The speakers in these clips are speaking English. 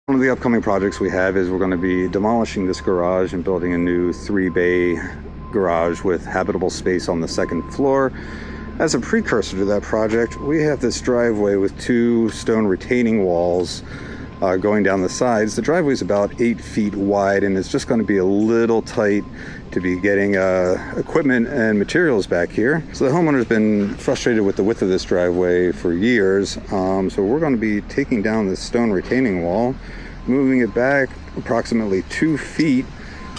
One of the upcoming projects we have is we're going to be demolishing this garage and building a new 3-bay garage with habitable space on the second floor. As a precursor to that project, we have this driveway with 2 stone retaining walls going down the sides. The driveway is about 8 feet wide and it's just going to be a little tight to be getting equipment and materials back here. So the homeowner's been frustrated with the width of this driveway for years. So we're going to be taking down this stone retaining wall, moving it back approximately 2 feet,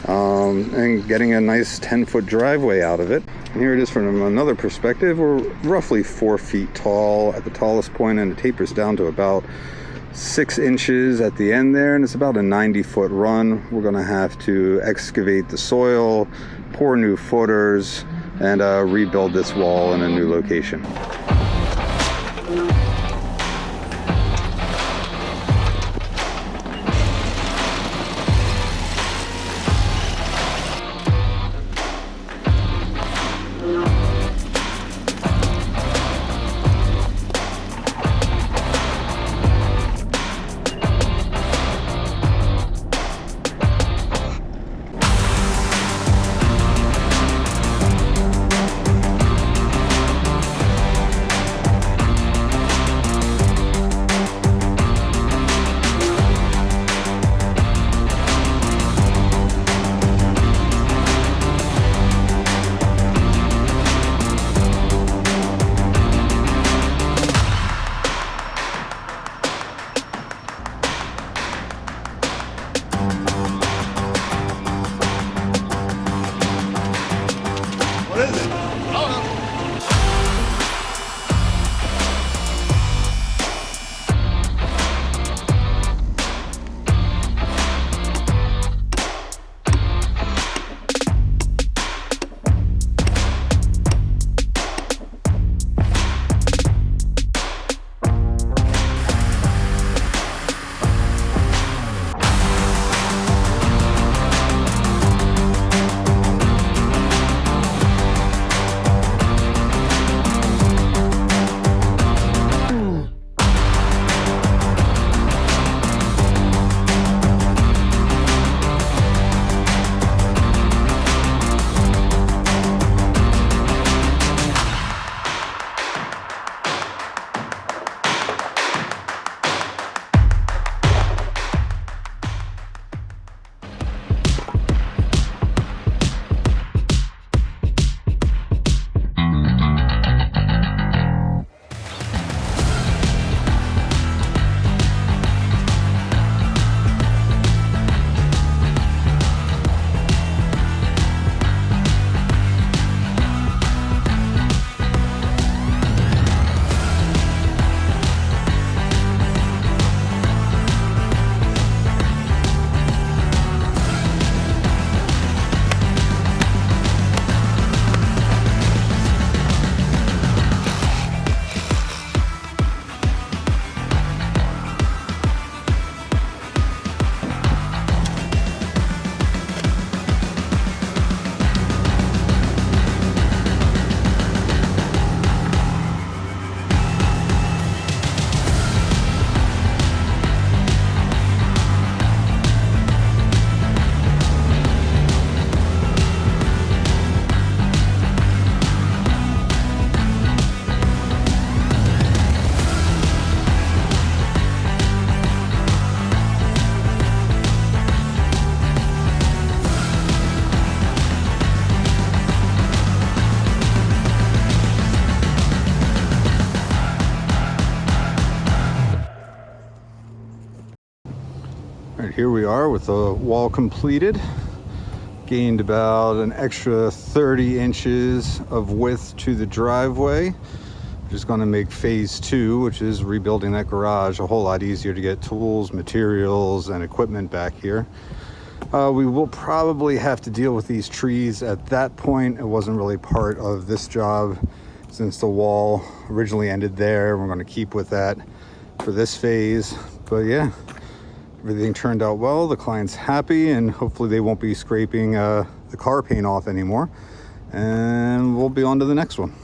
and getting a nice 10-foot driveway out of it. And here it is from another perspective. We're roughly 4 feet tall at the tallest point, and it tapers down to about 6 inches at the end there, and it's about a 90-foot run. We're going to have to excavate the soil, pour new footers, and rebuild this wall in a new location. Here we are with the wall completed. Gained about an extra 30 inches of width to the driveway. Just going to make phase 2, which is rebuilding that garage, a whole lot easier to get tools, materials, and equipment back here. We will probably have to deal with these trees at that point. It wasn't really part of this job since the wall originally ended there. We're going to keep with that for this phase. But yeah, everything turned out well. The client's happy, and hopefully they won't be scraping the car paint off anymore. And we'll be on to the next one.